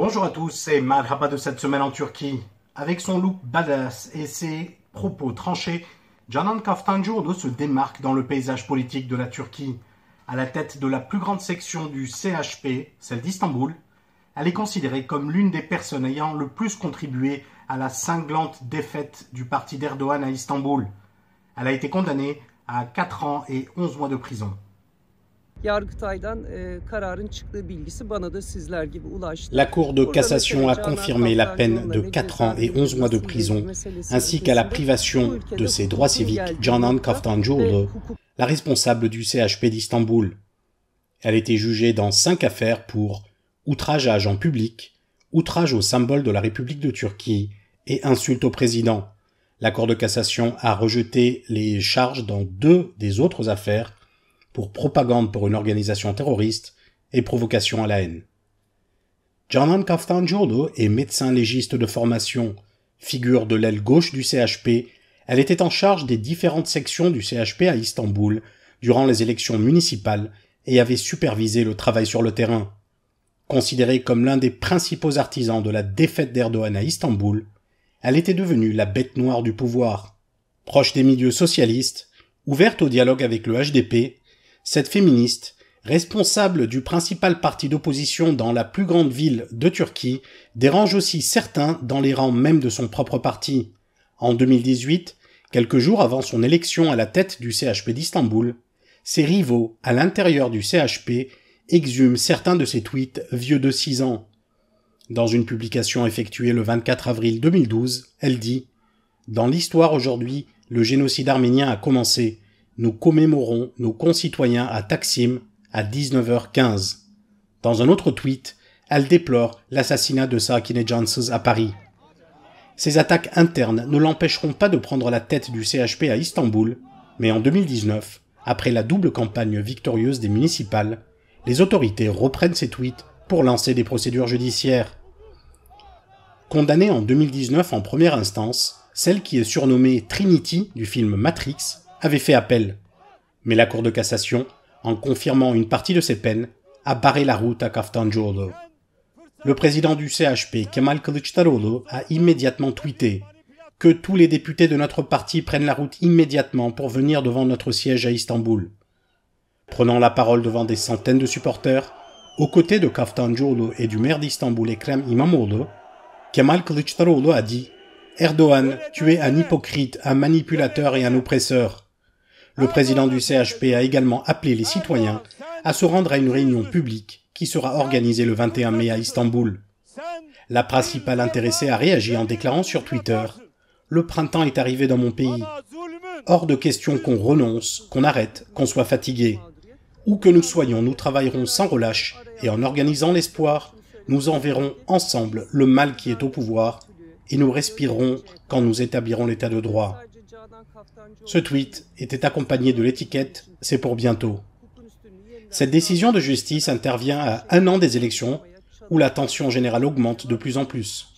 Bonjour à tous, c'est Marhaba de cette semaine en Turquie. Avec son look badass et ses propos tranchés, Canan Kaftancıoğlu se démarque dans le paysage politique de la Turquie. À la tête de la plus grande section du CHP, celle d'Istanbul, elle est considérée comme l'une des personnes ayant le plus contribué à la cinglante défaite du parti d'Erdoğan à Istanbul. Elle a été condamnée à 4 ans et 11 mois de prison. La Cour de cassation a confirmé la peine de 4 ans et 11 mois de prison, ainsi qu'à la privation de ses droits civiques Canan Kaftancıoğlu, la responsable du CHP d'Istanbul. Elle a été jugée dans 5 affaires pour outrage à agent public, outrage au symbole de la République de Turquie et insulte au président. La Cour de cassation a rejeté les charges dans 2 des autres affaires pour propagande pour une organisation terroriste et provocation à la haine. Canan Kaftancıoğlu est médecin légiste de formation, figure de l'aile gauche du CHP. Elle était en charge des différentes sections du CHP à Istanbul durant les élections municipales et avait supervisé le travail sur le terrain. Considérée comme l'un des principaux artisans de la défaite d'Erdoğan à Istanbul, elle était devenue la bête noire du pouvoir. Proche des milieux socialistes, ouverte au dialogue avec le HDP, cette féministe, responsable du principal parti d'opposition dans la plus grande ville de Turquie, dérange aussi certains dans les rangs même de son propre parti. En 2018, quelques jours avant son élection à la tête du CHP d'Istanbul, ses rivaux à l'intérieur du CHP exhument certains de ses tweets vieux de 6 ans. Dans une publication effectuée le 24 avril 2012, elle dit « Dans l'histoire aujourd'hui, le génocide arménien a commencé. Nous commémorons nos concitoyens à Taksim à 19h15. » Dans un autre tweet, elle déplore l'assassinat de Sakinejcansız à Paris. Ces attaques internes ne l'empêcheront pas de prendre la tête du CHP à Istanbul, mais en 2019, après la double campagne victorieuse des municipales, les autorités reprennent ces tweets pour lancer des procédures judiciaires. Condamnée en 2019 en première instance, celle qui est surnommée Trinity du film Matrix avait fait appel. Mais la Cour de cassation, en confirmant une partie de ses peines, a barré la route à Kaftancıoğlu. Le président du CHP, Kemal Kılıçdaroğlu, a immédiatement tweeté « Que tous les députés de notre parti prennent la route immédiatement pour venir devant notre siège à Istanbul. » Prenant la parole devant des centaines de supporters, aux côtés de Kaftancıoğlu et du maire d'Istanbul Ekrem İmamoğlu, Kemal Kılıçdaroğlu a dit « Erdoğan, tu es un hypocrite, un manipulateur et un oppresseur. » Le président du CHP a également appelé les citoyens à se rendre à une réunion publique qui sera organisée le 21 mai à Istanbul. La principale intéressée a réagi en déclarant sur Twitter « Le printemps est arrivé dans mon pays. Hors de question qu'on renonce, qu'on arrête, qu'on soit fatigué. Où que nous soyons, nous travaillerons sans relâche et en organisant l'espoir, nous enverrons ensemble le mal qui est au pouvoir et nous respirerons quand nous établirons l'état de droit. » Ce tweet était accompagné de l'étiquette « C'est pour bientôt ». Cette décision de justice intervient à 1 an des élections où la tension générale augmente de plus en plus.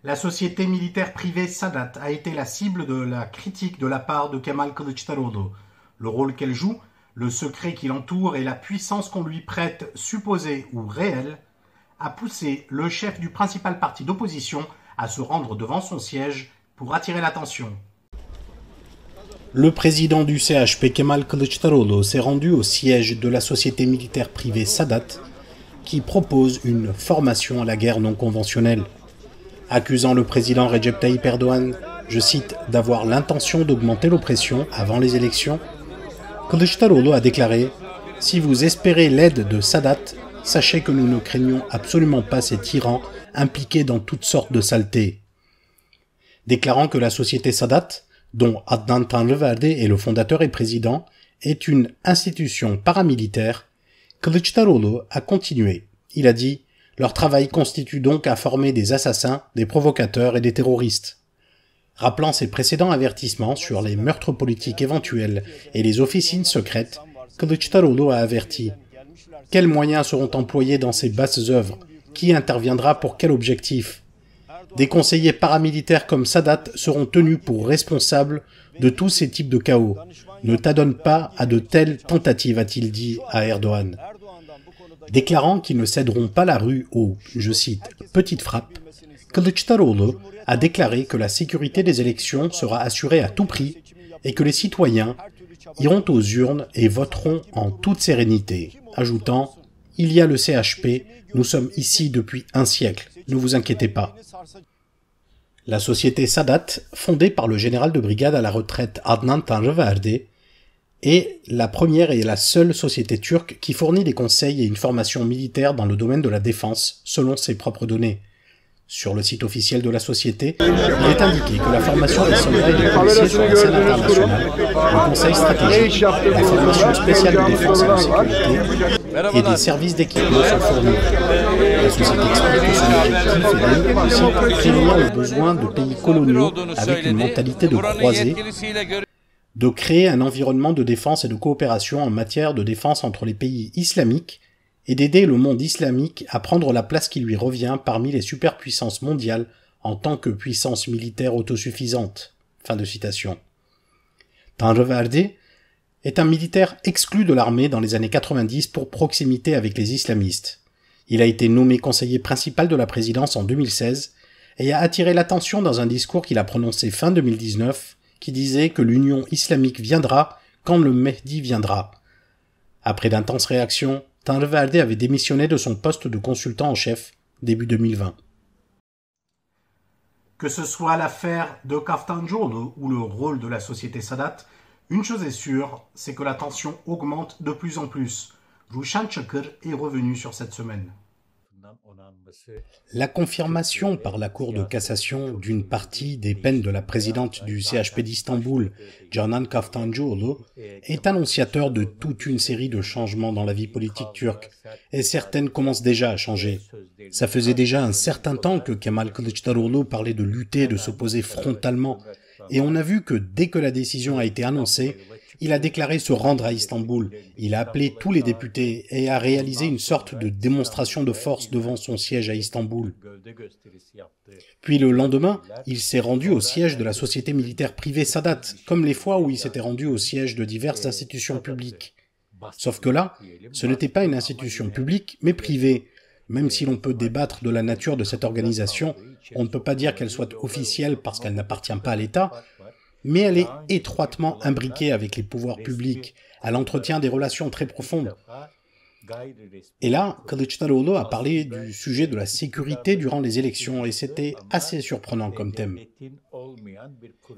La société militaire privée Sadat a été la cible de la critique de la part de Kemal Kılıçdaroğlu. Le rôle qu'elle joue, le secret qui l'entoure et la puissance qu'on lui prête, supposée ou réelle, a poussé le chef du principal parti d'opposition à se rendre devant son siège pour attirer l'attention. Le président du CHP Kemal Kılıçdaroğlu s'est rendu au siège de la société militaire privée Sadat qui propose une formation à la guerre non conventionnelle. Accusant le président Recep Tayyip Erdoğan, je cite, d'avoir l'intention d'augmenter l'oppression avant les élections, Kılıçdaroğlu a déclaré « Si vous espérez l'aide de Sadat, sachez que nous ne craignons absolument pas ces tyrans impliqués dans toutes sortes de saletés. » Déclarant que la société Sadat, dont Adnan Tanrıverdi est le fondateur et président, est une institution paramilitaire, Kılıçdaroğlu a continué. Il a dit « Leur travail constitue donc à former des assassins, des provocateurs et des terroristes. » Rappelant ses précédents avertissements sur les meurtres politiques éventuels et les officines secrètes, Kılıçdaroğlu a averti « Quels moyens seront employés dans ces basses œuvres? Qui interviendra pour quel objectif? Des conseillers paramilitaires comme Sadat seront tenus pour responsables de tous ces types de chaos. Ne t'adonne pas à de telles tentatives, a-t-il dit à Erdoğan. Déclarant qu'ils ne céderont pas la rue aux, je cite, « petites frappes », Kılıçdaroğlu a déclaré que la sécurité des élections sera assurée à tout prix et que les citoyens iront aux urnes et voteront en toute sérénité, ajoutant « Il y a le CHP, nous sommes ici depuis un siècle, ne vous inquiétez pas ». La société Sadat, fondée par le général de brigade à la retraite Adnan Tanrıverdi, est la première et la seule société turque qui fournit des conseils et une formation militaire dans le domaine de la défense, selon ses propres données. Sur le site officiel de la société, il est indiqué que la formation des soldats et des policiers sur la scène internationale, le conseil stratégique, la formation spéciale de défense et de sécurité et des services d'équipement sont fournis. La société explique que son objectif est de prévenir les besoins de pays coloniaux avec une mentalité de croisée, de créer un environnement de défense et de coopération en matière de défense entre les pays islamiques et d'aider le monde islamique à prendre la place qui lui revient parmi les superpuissances mondiales en tant que puissance militaire autosuffisante. Fin de citation. Tanrıverdi est un militaire exclu de l'armée dans les années 90 pour proximité avec les islamistes. Il a été nommé conseiller principal de la présidence en 2016 et a attiré l'attention dans un discours qu'il a prononcé fin 2019 qui disait que l'union islamique viendra quand le Mehdi viendra. Après d'intenses réactions, Tanrıverdi avait démissionné de son poste de consultant en chef début 2020. Que ce soit l'affaire de Kaftancıoğlu ou le rôle de la société Sadat, une chose est sûre, c'est que la tension augmente de plus en plus. Ruşen Çakır est revenu sur cette semaine. La confirmation par la Cour de cassation d'une partie des peines de la présidente du CHP d'Istanbul, Canan Kaftancıoğlu, est annonciateur de toute une série de changements dans la vie politique turque, et certaines commencent déjà à changer. Ça faisait déjà un certain temps que Kemal Kılıçdaroğlu parlait de lutter, de s'opposer frontalement, et on a vu que dès que la décision a été annoncée, il a déclaré se rendre à Istanbul, il a appelé tous les députés et a réalisé une sorte de démonstration de force devant son siège à Istanbul. Puis le lendemain, il s'est rendu au siège de la société militaire privée Sadat, comme les fois où il s'était rendu au siège de diverses institutions publiques. Sauf que là, ce n'était pas une institution publique, mais privée. Même si l'on peut débattre de la nature de cette organisation, on ne peut pas dire qu'elle soit officielle parce qu'elle n'appartient pas à l'État, mais elle est étroitement imbriquée avec les pouvoirs publics, elle entretient des relations très profondes. Et là, Kılıçdaroğlu a parlé du sujet de la sécurité durant les élections, et c'était assez surprenant comme thème.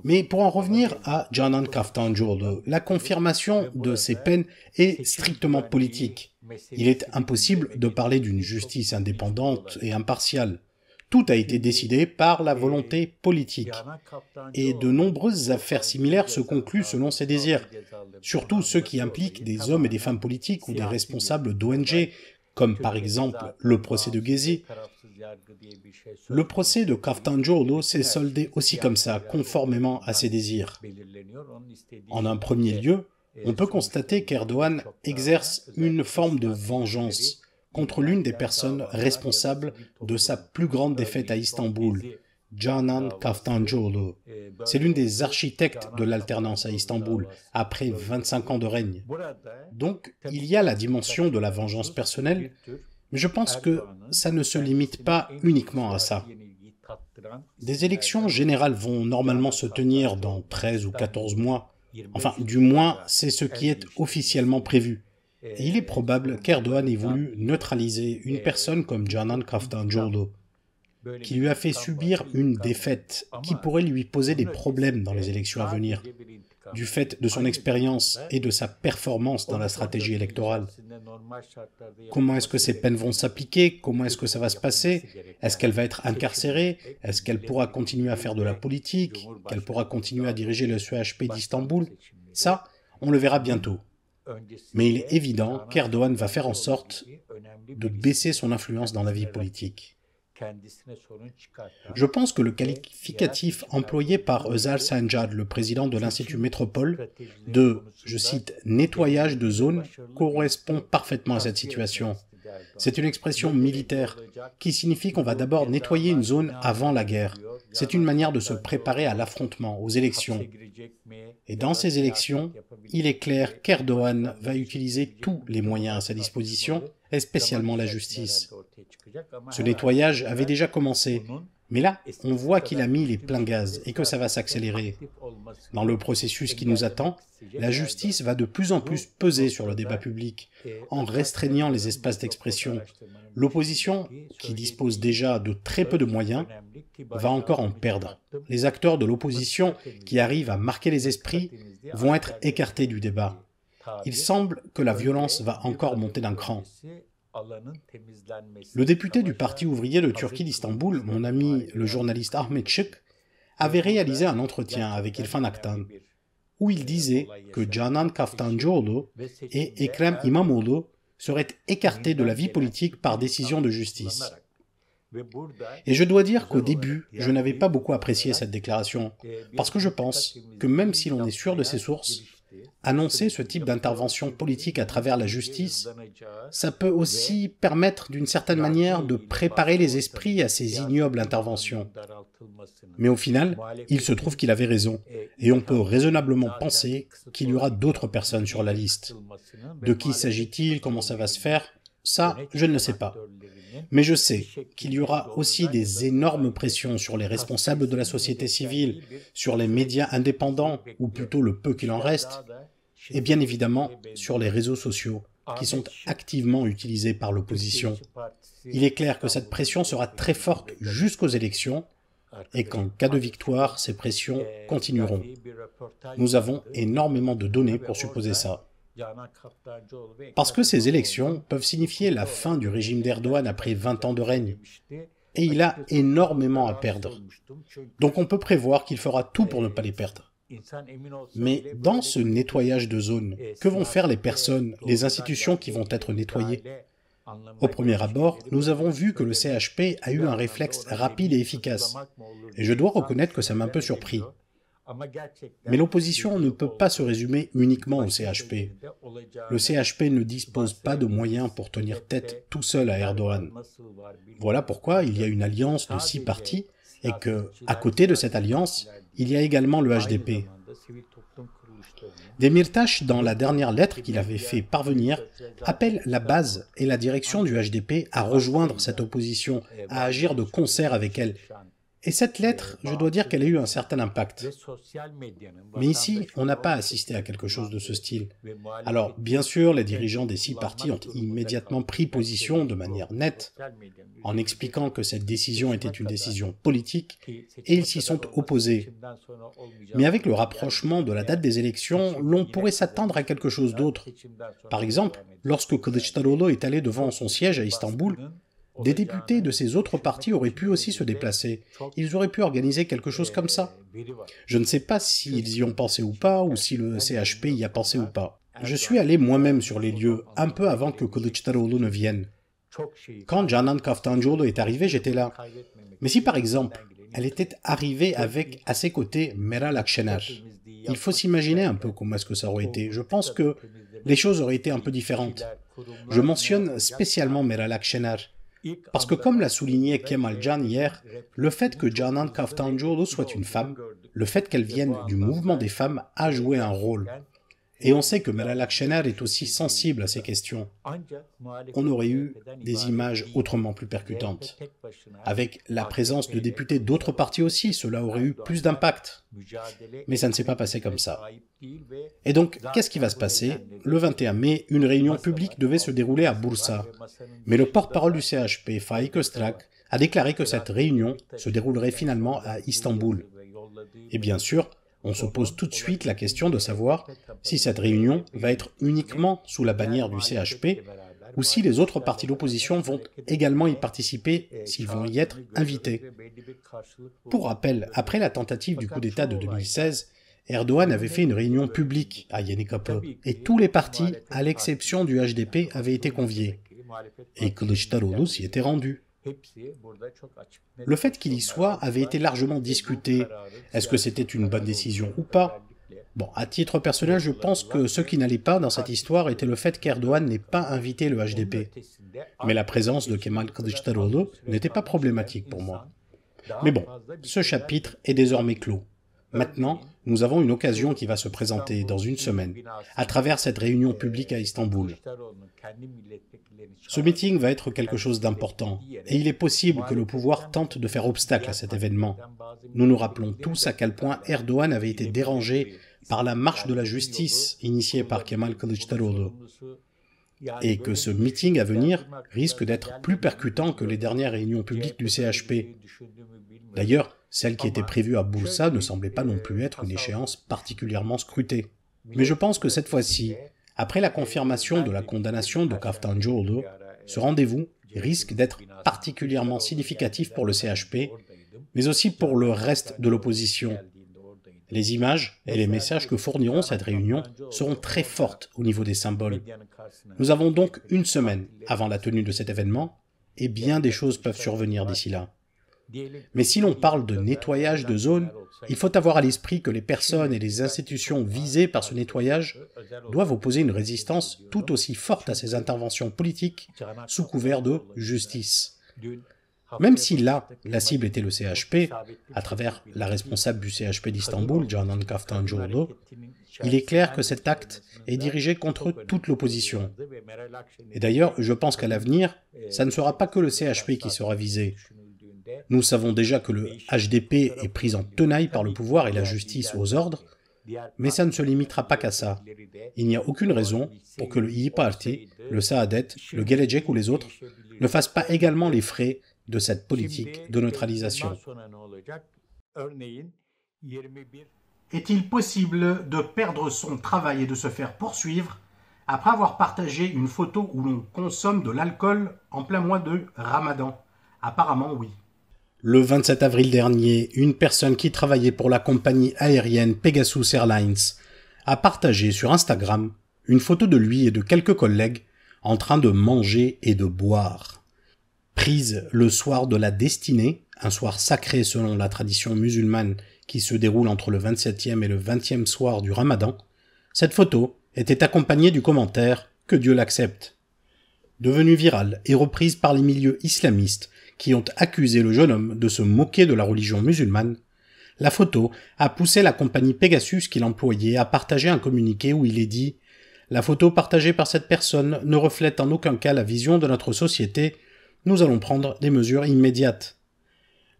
Mais pour en revenir à Canan Kaftancıoğlu, la confirmation de ces peines est strictement politique. Il est impossible de parler d'une justice indépendante et impartiale. Tout a été décidé par la volonté politique. Et de nombreuses affaires similaires se concluent selon ses désirs, surtout ceux qui impliquent des hommes et des femmes politiques ou des responsables d'ONG, comme par exemple le procès de Gezi. Le procès de Kaftancıoğlu s'est soldé aussi comme ça, conformément à ses désirs. En un premier lieu, on peut constater qu'Erdogan exerce une forme de vengeance contre l'une des personnes responsables de sa plus grande défaite à Istanbul, Canan Kaftancıoğlu. C'est l'une des architectes de l'alternance à Istanbul, après 25 ans de règne. Donc, il y a la dimension de la vengeance personnelle, mais je pense que ça ne se limite pas uniquement à ça. Des élections générales vont normalement se tenir dans 13 ou 14 mois. Enfin, du moins, c'est ce qui est officiellement prévu. Et il est probable qu'Erdogan ait voulu neutraliser une personne comme Canan Kaftancıoğlu, qui lui a fait subir une défaite qui pourrait lui poser des problèmes dans les élections à venir, du fait de son expérience et de sa performance dans la stratégie électorale. Comment est-ce que ces peines vont s'appliquer? Comment est-ce que ça va se passer? Est-ce qu'elle va être incarcérée? Est-ce qu'elle pourra continuer à faire de la politique? Qu'elle pourra continuer à diriger le CHP d'Istanbul? Ça, on le verra bientôt. Mais il est évident qu'Erdogan va faire en sorte de baisser son influence dans la vie politique. Je pense que le qualificatif employé par Özal Sancar, le président de l'Institut Métropole, de, je cite, « nettoyage de zone » correspond parfaitement à cette situation. C'est une expression militaire qui signifie qu'on va d'abord nettoyer une zone avant la guerre. C'est une manière de se préparer à l'affrontement, aux élections. Et dans ces élections, il est clair qu'Erdogan va utiliser tous les moyens à sa disposition, et spécialement la justice. Ce nettoyage avait déjà commencé, mais là, on voit qu'il a mis les pleins gaz et que ça va s'accélérer. Dans le processus qui nous attend, la justice va de plus en plus peser sur le débat public, en restreignant les espaces d'expression. L'opposition, qui dispose déjà de très peu de moyens, va encore en perdre. Les acteurs de l'opposition qui arrivent à marquer les esprits vont être écartés du débat. Il semble que la violence va encore monter d'un cran. Le député du Parti ouvrier de Turquie d'Istanbul, mon ami le journaliste Ahmet Şık, avait réalisé un entretien avec İrfan Aktan, où il disait que Canan Kaftancıoğlu et Ekrem İmamoğlu seraient écartés de la vie politique par décision de justice. Et je dois dire qu'au début, je n'avais pas beaucoup apprécié cette déclaration, parce que je pense que même si l'on est sûr de ses sources, annoncer ce type d'intervention politique à travers la justice, ça peut aussi permettre d'une certaine manière de préparer les esprits à ces ignobles interventions. Mais au final, il se trouve qu'il avait raison, et on peut raisonnablement penser qu'il y aura d'autres personnes sur la liste. De qui s'agit-il, comment ça va se faire? Ça, je ne le sais pas. Mais je sais qu'il y aura aussi des énormes pressions sur les responsables de la société civile, sur les médias indépendants, ou plutôt le peu qu'il en reste, et bien évidemment sur les réseaux sociaux, qui sont activement utilisés par l'opposition. Il est clair que cette pression sera très forte jusqu'aux élections, et qu'en cas de victoire, ces pressions continueront. Nous avons énormément de données pour supposer ça. Parce que ces élections peuvent signifier la fin du régime d'Erdogan après 20 ans de règne, et il a énormément à perdre. Donc on peut prévoir qu'il fera tout pour ne pas les perdre. Mais dans ce nettoyage de zone, que vont faire les personnes, les institutions qui vont être nettoyées? Au premier abord, nous avons vu que le CHP a eu un réflexe rapide et efficace, et je dois reconnaître que ça m'a un peu surpris. Mais l'opposition ne peut pas se résumer uniquement au CHP. Le CHP ne dispose pas de moyens pour tenir tête tout seul à Erdogan. Voilà pourquoi il y a une alliance de 6 partis et que, à côté de cette alliance, il y a également le HDP. Demirtaş, dans la dernière lettre qu'il avait fait parvenir, appelle la base et la direction du HDP à rejoindre cette opposition, à agir de concert avec elle. Et cette lettre, je dois dire qu'elle a eu un certain impact. Mais ici, on n'a pas assisté à quelque chose de ce style. Alors, bien sûr, les dirigeants des 6 partis ont immédiatement pris position de manière nette, en expliquant que cette décision était une décision politique, et ils s'y sont opposés. Mais avec le rapprochement de la date des élections, l'on pourrait s'attendre à quelque chose d'autre. Par exemple, lorsque Kılıçdaroğlu est allé devant son siège à Istanbul, des députés de ces autres partis auraient pu aussi se déplacer. Ils auraient pu organiser quelque chose comme ça. Je ne sais pas s'ils y ont pensé ou pas, ou si le CHP y a pensé ou pas. Je suis allé moi-même sur les lieux, un peu avant que Kılıçdaroğlu ne vienne. Quand Canan Kaftancıoğlu est arrivé, j'étais là. Mais si par exemple, elle était arrivée avec à ses côtés Meral Akşener, il faut s'imaginer un peu comment est-ce que ça aurait été. Je pense que les choses auraient été un peu différentes. Je mentionne spécialement Meral Akşener, parce que comme l'a souligné Kemalcan hier, le fait que Canan Kaftancıoğlu soit une femme, le fait qu'elle vienne du mouvement des femmes a joué un rôle. Et on sait que Meral Akşener est aussi sensible à ces questions. On aurait eu des images autrement plus percutantes. Avec la présence de députés d'autres partis aussi, cela aurait eu plus d'impact. Mais ça ne s'est pas passé comme ça. Et donc, qu'est-ce qui va se passer? Le 21 mai, une réunion publique devait se dérouler à Bursa. Mais le porte-parole du CHP, Faik Öztrak, a déclaré que cette réunion se déroulerait finalement à Istanbul. Et bien sûr, on se pose tout de suite la question de savoir si cette réunion va être uniquement sous la bannière du CHP ou si les autres partis d'opposition vont également y participer, s'ils vont y être invités. Pour rappel, après la tentative du coup d'État de 2016, Erdogan avait fait une réunion publique à Yenikapı et tous les partis, à l'exception du HDP, avaient été conviés. Et Kılıçdaroğlu s'y était rendu. Le fait qu'il y soit avait été largement discuté. Est-ce que c'était une bonne décision ou pas? Bon, à titre personnel, je pense que ce qui n'allait pas dans cette histoire était le fait qu'Erdogan n'ait pas invité le HDP. Mais la présence de Kemal Kılıçdaroğlu n'était pas problématique pour moi. Mais bon, ce chapitre est désormais clos. Maintenant, nous avons une occasion qui va se présenter dans une semaine, à travers cette réunion publique à Istanbul. Ce meeting va être quelque chose d'important, et il est possible que le pouvoir tente de faire obstacle à cet événement. Nous nous rappelons tous à quel point Erdogan avait été dérangé par la marche de la justice initiée par Kemal Kılıçdaroğlu, et que ce meeting à venir risque d'être plus percutant que les dernières réunions publiques du CHP. D'ailleurs, celle qui était prévue à Bursa ne semblait pas non plus être une échéance particulièrement scrutée. Mais je pense que cette fois-ci, après la confirmation de la condamnation de Kaftancıoğlu, ce rendez-vous risque d'être particulièrement significatif pour le CHP, mais aussi pour le reste de l'opposition. Les images et les messages que fourniront cette réunion seront très fortes au niveau des symboles. Nous avons donc une semaine avant la tenue de cet événement, et bien des choses peuvent survenir d'ici là. Mais si l'on parle de nettoyage de zones, il faut avoir à l'esprit que les personnes et les institutions visées par ce nettoyage doivent opposer une résistance tout aussi forte à ces interventions politiques sous couvert de justice. Même si là, la cible était le CHP, à travers la responsable du CHP d'Istanbul, Canan Kaftancıoğlu, il est clair que cet acte est dirigé contre toute l'opposition. Et d'ailleurs, je pense qu'à l'avenir, ça ne sera pas que le CHP qui sera visé. Nous savons déjà que le HDP est pris en tenaille par le pouvoir et la justice aux ordres, mais ça ne se limitera pas qu'à ça. Il n'y a aucune raison pour que le İYİ Parti, le Saadet, le Gelecek ou les autres ne fassent pas également les frais de cette politique de neutralisation. Est-il possible de perdre son travail et de se faire poursuivre après avoir partagé une photo où l'on consomme de l'alcool en plein mois de Ramadan? Apparemment oui. Le 27 avril dernier, une personne qui travaillait pour la compagnie aérienne Pegasus Airlines a partagé sur Instagram une photo de lui et de quelques collègues en train de manger et de boire. Prise le soir de la destinée, un soir sacré selon la tradition musulmane qui se déroule entre le 27e et le 20e soir du Ramadan, cette photo était accompagnée du commentaire « Que Dieu l'accepte ». Devenue virale et reprise par les milieux islamistes qui ont accusé le jeune homme de se moquer de la religion musulmane, la photo a poussé la compagnie Pegasus qui l'employait à partager un communiqué où il est dit « La photo partagée par cette personne ne reflète en aucun cas la vision de notre société, nous allons prendre des mesures immédiates. »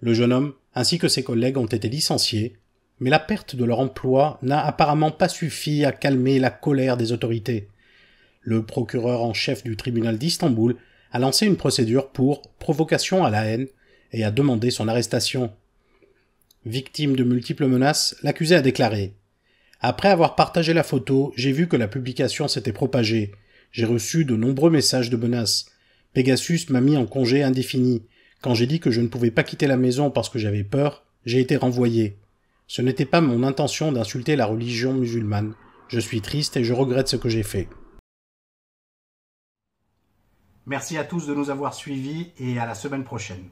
Le jeune homme ainsi que ses collègues ont été licenciés, mais la perte de leur emploi n'a apparemment pas suffi à calmer la colère des autorités. Le procureur en chef du tribunal d'Istanbul a lancé une procédure pour provocation à la haine et a demandé son arrestation. Victime de multiples menaces, l'accusé a déclaré « Après avoir partagé la photo, j'ai vu que la publication s'était propagée. J'ai reçu de nombreux messages de menaces. Pegasus m'a mis en congé indéfini. Quand j'ai dit que je ne pouvais pas quitter la maison parce que j'avais peur, j'ai été renvoyé. Ce n'était pas mon intention d'insulter la religion musulmane. Je suis triste et je regrette ce que j'ai fait. » Merci à tous de nous avoir suivis et à la semaine prochaine.